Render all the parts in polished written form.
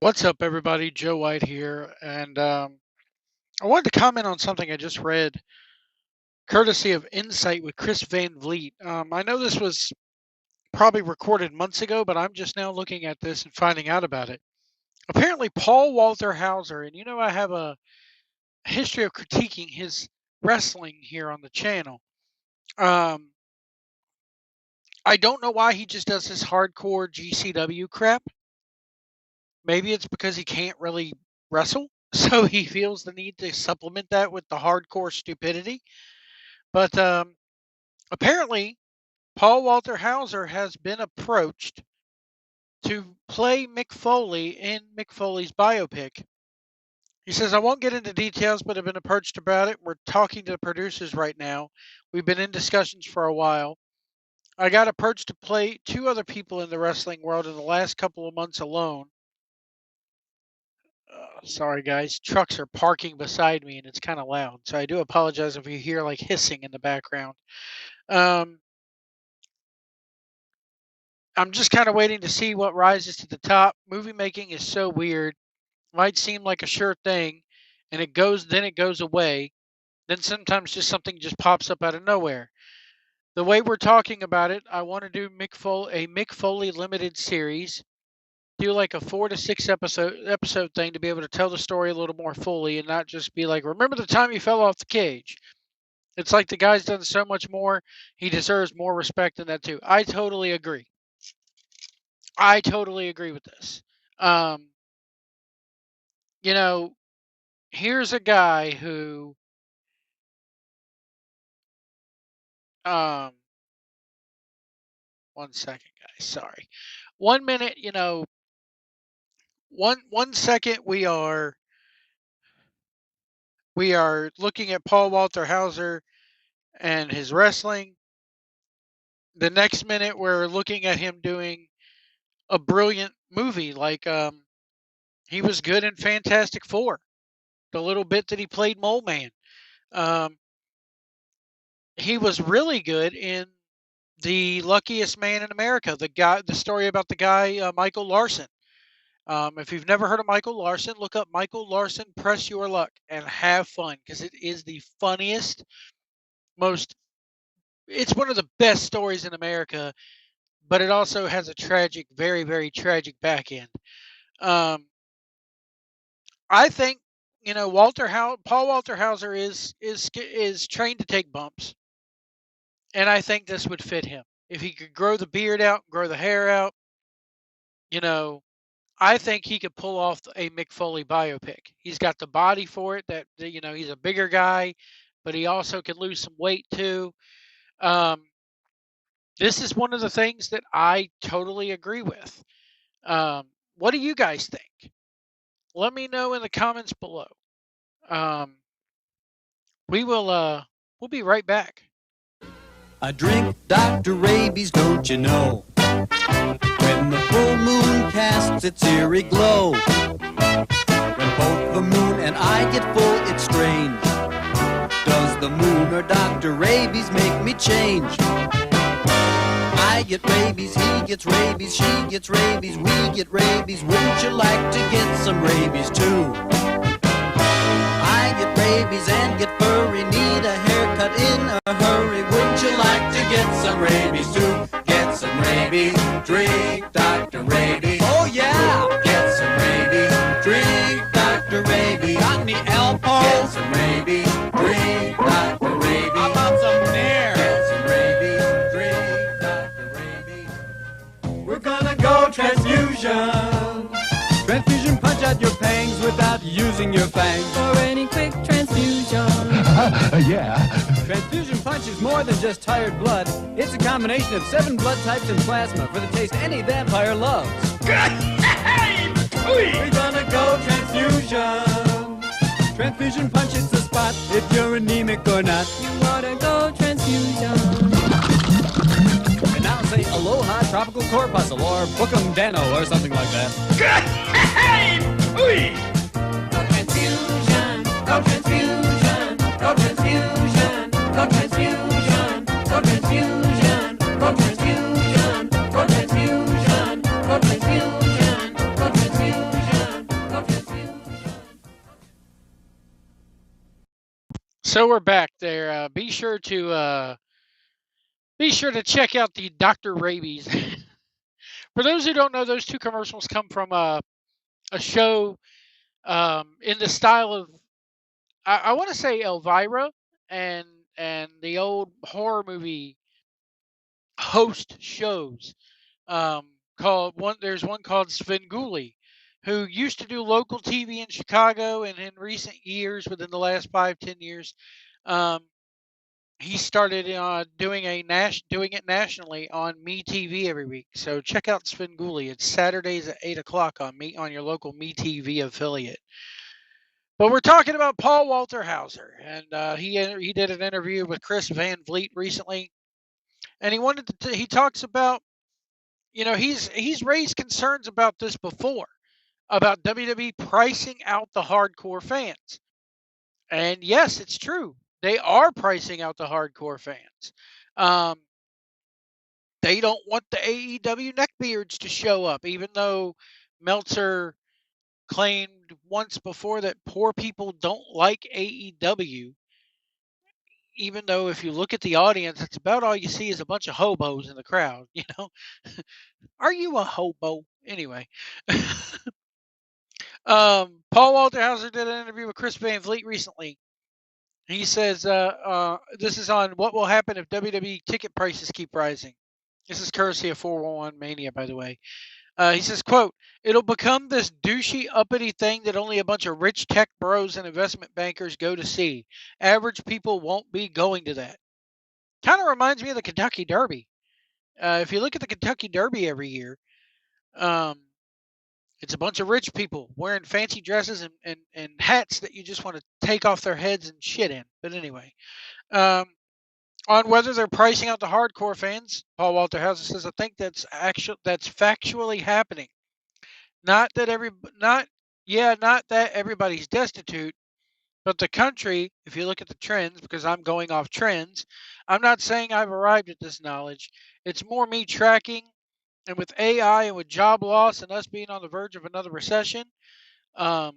What's up, everybody? Joe White here, and I wanted to comment on something I just read, courtesy of Insight with Chris Van Vliet. I know this was probably recorded months ago, but I'm just now looking at this and finding out about it. Apparently, Paul Walter Hauser, and I have a history of critiquing his wrestling here on the channel. Um, I don't know why he just does this hardcore GCW crap. Maybe it's because he can't really wrestle, so he feels the need to supplement that with the hardcore stupidity. But apparently, Paul Walter Hauser has been approached to play Mick Foley in Mick Foley's biopic. He says, I won't get into details, but I've been approached about it. We're talking to the producers right now. We've been in discussions for a while. I got approached to play two other people in the wrestling world in the last couple of months alone. Sorry, guys. Trucks are parking beside me and it's kind of loud. So I do apologize if you hear like hissing in the background. Um, I'm just kind of waiting to see what rises to the top. Movie making is so weird. Might seem like a sure thing, and then it goes away. Then sometimes just something just pops up out of nowhere. The way we're talking about it, I want to do a Mick Foley limited series. Do like a 4 to 6 episode thing to be able to tell the story a little more fully and not just be like, remember the time you fell off the cage. It's like the guy's done so much more. He deserves more respect than that too. I totally agree. With this. Um, you know, here's a guy who um 1 second, guys, sorry. 1 minute, one second we are looking at Paul Walter Hauser and his wrestling. The next minute we're looking at him doing a brilliant movie like he was good in Fantastic Four. The little bit that he played Mole Man. Um, he was really good in The Luckiest Man in America, the story about the guy Michael Larson. If you've never heard of Michael Larson, look up Michael Larson, Press Your Luck, and have fun because it is the funniest, most. It's one of the best stories in America, but it also has a tragic, very, very tragic back end. Um, I think Paul Walter Hauser is trained to take bumps, and I think this would fit him if he could grow the beard out, grow the hair out. You know, I think he could pull off a Mick Foley biopic. He's got the body for it. He's a bigger guy, but he also can lose some weight too. Um, this is one of the things that I totally agree with. What do you guys think? Let me know in the comments below. Um, we'll be right back. I drink Dr. Rabies, don't you know? When the full moon casts its eerie glow, when both the moon and I get full, it's strange. Does the moon or Dr. Rabies make me change? I get rabies, he gets rabies, she gets rabies, we get rabies. Wouldn't you like to get some rabies too? I get rabies and get furry, need a haircut in a hurry. Wouldn't you like to get some rabies too? Get some rabies, drink Dr. Rabies. Oh yeah! Get some rabies, drink Dr. Rabies. Got any Alpo? Get some rabies, drink Dr. Rabies. How about some Nair? Get some rabies, drink Dr. Rabies. We're gonna go transfusion. Transfusion, punch out your pangs without using your fangs. For any quick transfusion. Yeah. Transfusion punch is more than just tired blood. It's a combination of 7 blood types and plasma for the taste any vampire loves. We're gonna go transfusion. Transfusion punch, it's the spot if you're anemic or not. You wanna go transfusion. And now say aloha tropical corpuscle or bookum dano or something like that. Go transfusion. Go transfusion. Go transfusion. Go transfusion. Go transfusion. Go transfusion. Go transfusion. Go transfusion. Go transfusion. So we're back there. Be sure to check out the Dr. Rabies. For those who don't know, those two commercials come from a show in the style of I want to say Elvira and and the old horror movie host shows. Called one. There's one called Svengoolie, who used to do local TV in Chicago, and in recent years, within the last 5-10 years, um, he started doing it nationally on Me TV every week. So check out Svengoolie. It's Saturdays at 8 o'clock on your local Me TV affiliate. But we're talking about Paul Walter Hauser, and he did an interview with Chris Van Vliet recently, and he talks about, he's raised concerns about this before, about WWE pricing out the hardcore fans. And yes, it's true. They are pricing out the hardcore fans. Um, they don't want the AEW neckbeards to show up, even though Meltzer claimed once before that poor people don't like AEW. Even though if you look at the audience, it's about all you see is a bunch of hobos in the crowd. Are you a hobo? Anyway, Paul Walter Hauser did an interview with Chris Van Vliet recently. He says, this is on what will happen if WWE ticket prices keep rising. This is courtesy of 411 Mania, by the way. He says, quote, it'll become this douchey, uppity thing that only a bunch of rich tech bros and investment bankers go to see. Average people won't be going to that. Kind of reminds me of the Kentucky Derby. If you look at the Kentucky Derby every year, um, it's a bunch of rich people wearing fancy dresses and hats that you just want to take off their heads and shit in. But anyway, um, on whether they're pricing out the hardcore fans, Paul Walter Hauser says, I think that's factually happening. Not that not that everybody's destitute, but the country, if you look at the trends, because I'm going off trends, I'm not saying I've arrived at this knowledge. It's more me tracking, and with AI and with job loss and us being on the verge of another recession, um,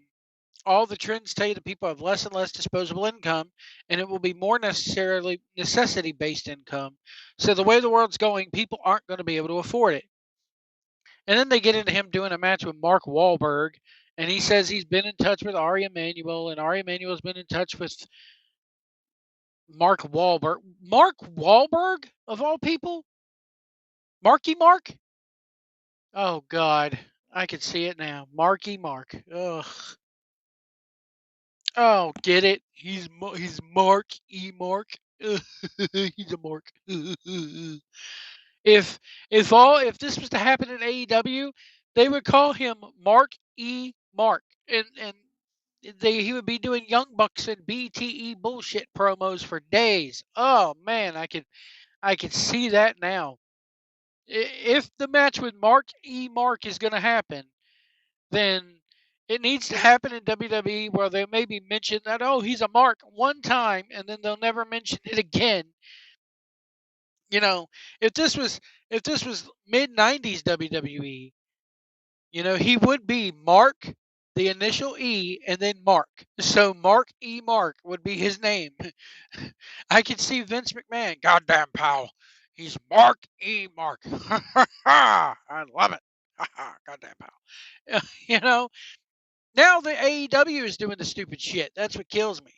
all the trends tell you that people have less and less disposable income, and it will be more necessarily necessity based income. So the way the world's going, people aren't going to be able to afford it. And then they get into him doing a match with Mark Wahlberg, and he says he's been in touch with Ari Emanuel, and Ari Emanuel's been in touch with Mark Wahlberg. Mark Wahlberg, of all people? Marky Mark? Oh, God. I can see it now. Marky Mark. Ugh. Oh, get it? He's Mark E. Mark. He's a Mark. If this was to happen in AEW, they would call him Mark E. Mark, and he would be doing Young Bucks and BTE bullshit promos for days. Oh man, I could see that now. If the match with Mark E. Mark is going to happen, then it needs to happen in WWE where they maybe mention that, oh, he's a Mark one time, and then they'll never mention it again. You know, if this was mid '90s WWE, he would be Mark, the initial E, and then Mark. So Mark E. Mark would be his name. I could see Vince McMahon, goddamn pal, he's Mark E. Mark. I love it. Goddamn pal. You know, now the AEW is doing the stupid shit. That's what kills me.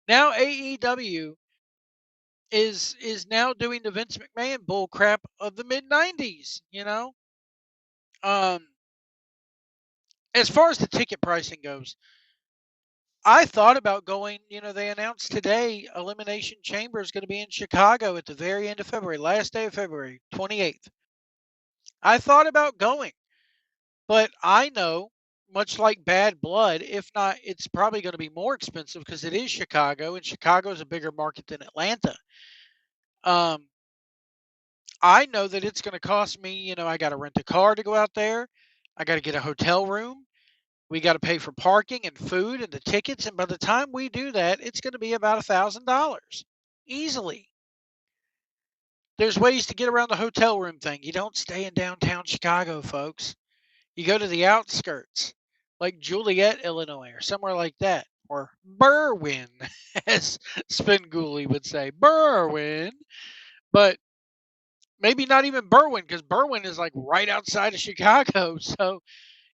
Now AEW is now doing the Vince McMahon bull crap of the mid '90s. Um, as far as the ticket pricing goes, I thought about going. They announced today Elimination Chamber is going to be in Chicago at the very end of February, last day of February, 28th. I thought about going, but I know, much like Bad Blood, if not, it's probably going to be more expensive because it is Chicago, and Chicago is a bigger market than Atlanta. I know that it's going to cost me, I got to rent a car to go out there. I got to get a hotel room. We got to pay for parking and food and the tickets. And by the time we do that, it's going to be about $1,000 easily. There's ways to get around the hotel room thing. You don't stay in downtown Chicago, folks. You go to the outskirts, like Joliet, Illinois, or somewhere like that. or Berwyn, as Spenguli would say, Berwyn. But maybe not even Berwyn, because Berwyn is like right outside of Chicago. So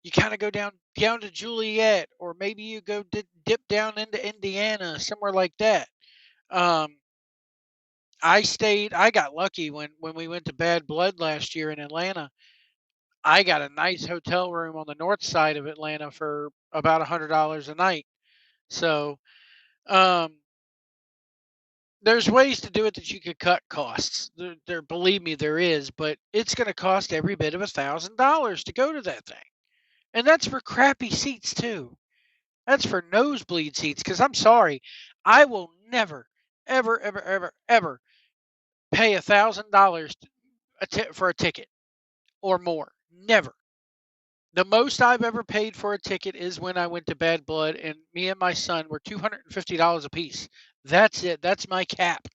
you kind of go down to Juliet, or maybe you go dip down into Indiana, somewhere like that. Um, I got lucky when we went to Bad Blood last year in Atlanta. I got a nice hotel room on the north side of Atlanta for about $100 a night. So um, there's ways to do it that you could cut costs. Believe me, there is, but it's going to cost every bit of $1,000 to go to that thing, and that's for crappy seats too. That's for nosebleed seats. Because I'm sorry, I will never, ever, ever, ever, ever pay $1,000 for a ticket or more. Never. The most I've ever paid for a ticket is when I went to Bad Blood, and me and my son were $250 a piece. That's it. That's my cap.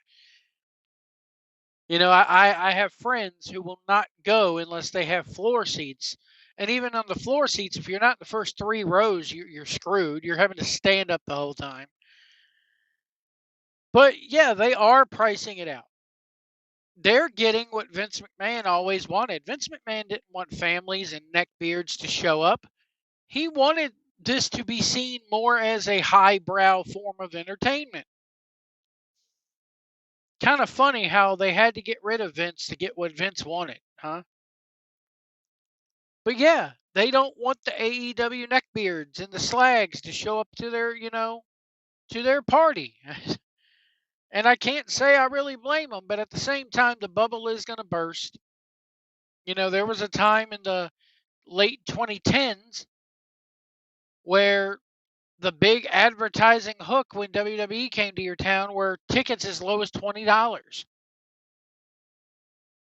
I have friends who will not go unless they have floor seats. And even on the floor seats, if you're not in the first 3 rows, you're screwed. You're having to stand up the whole time. But yeah, they are pricing it out. They're getting what Vince McMahon always wanted. Vince McMahon didn't want families and neckbeards to show up. He wanted this to be seen more as a highbrow form of entertainment. Kind of funny how they had to get rid of Vince to get what Vince wanted, huh? But yeah, they don't want the AEW neckbeards and the slags to show up to to their party. And I can't say I really blame them, but at the same time, the bubble is going to burst. There was a time in the late 2010s where the big advertising hook when WWE came to your town were tickets as low as $20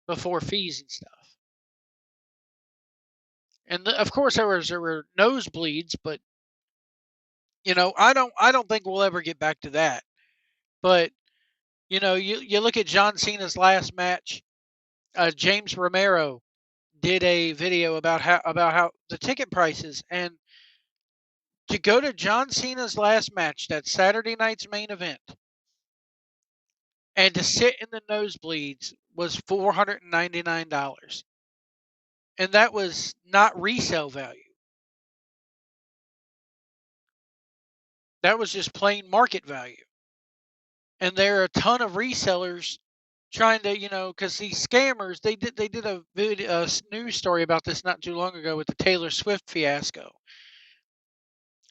before fees and stuff. And of course there were nosebleeds, but I don't think we'll ever get back to that. But you look at John Cena's last match. James Romero did a video about how the ticket prices, and to go to John Cena's last match, that Saturday night's main event, and to sit in the nosebleeds was $499. And that was not resale value. That was just plain market value. And there are a ton of resellers trying to, because these scammers, they did a news story about this not too long ago with the Taylor Swift fiasco.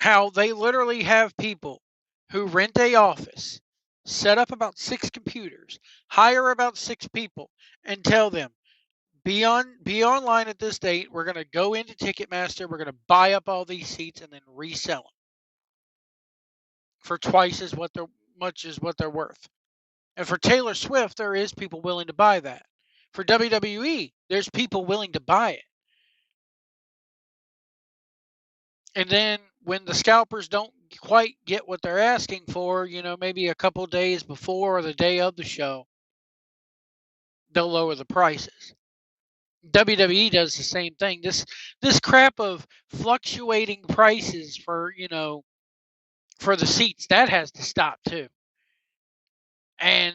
How they literally have people who rent a office, set up about 6 computers, hire about 6 people, and tell them, be online at this date. We're going to go into Ticketmaster. We're going to buy up all these seats and then resell them for twice as much as what they're worth. And for Taylor Swift, there is people willing to buy that. For WWE, there's people willing to buy it. And then when the scalpers don't quite get what they're asking for, maybe a couple days before or the day of the show, they'll lower the prices. WWE does the same thing. This crap of fluctuating prices for the seats, that has to stop too. And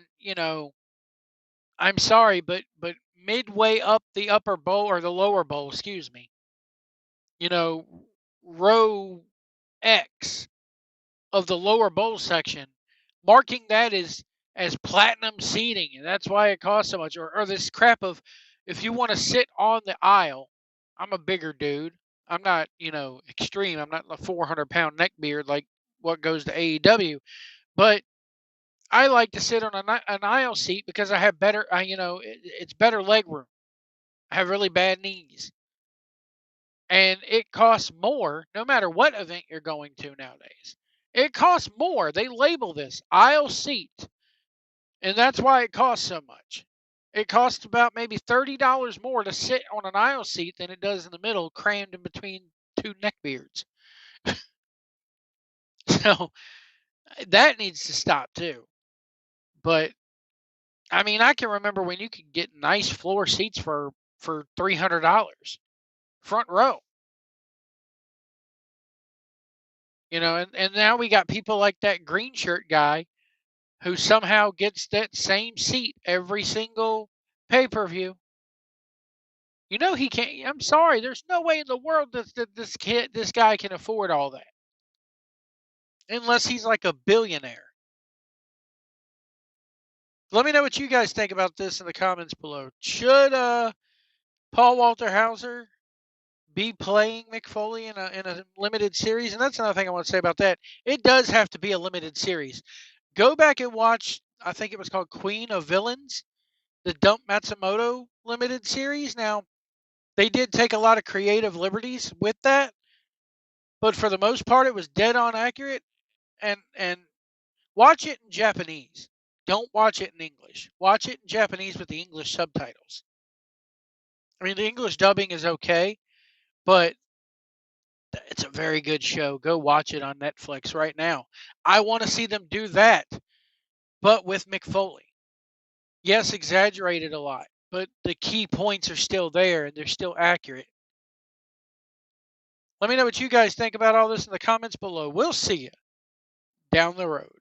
I'm sorry, but midway up the upper bowl or the lower bowl, excuse me, row X of the lower bowl section, marking that as platinum seating, and that's why it costs so much. Or this crap of, if you want to sit on the aisle, I'm a bigger dude. I'm not, extreme. I'm not a 400-pound neckbeard like what goes to AEW, but I like to sit on an aisle seat because I have better, it's better leg room. I have really bad knees. And it costs more no matter what event you're going to nowadays. It costs more. They label this aisle seat, and that's why it costs so much. It costs about maybe $30 more to sit on an aisle seat than it does in the middle, crammed in between 2 neckbeards. So that needs to stop too. But I mean, I can remember when you could get nice floor seats for $300, front row. And now we got people like that green shirt guy who somehow gets that same seat every single pay-per-view. He can't. I'm sorry. There's no way in the world that this guy can afford all that, unless he's like a billionaire. Let me know what you guys think about this in the comments below. Should Paul Walter Hauser be playing Mick Foley in a limited series? And that's another thing I want to say about that. It does have to be a limited series. Go back and watch. I think it was called Queen of Villains, the Dump Matsumoto limited series. Now, they did take a lot of creative liberties with that, but for the most part, it was dead on accurate. And watch it in Japanese. Don't watch it in English. Watch it in Japanese with the English subtitles. I mean, the English dubbing is okay, but it's a very good show. Go watch it on Netflix right now. I want to see them do that, but with Mick Foley. Yes, exaggerated a lot, but the key points are still there and they're still accurate. Let me know what you guys think about all this in the comments below. We'll see you down the road.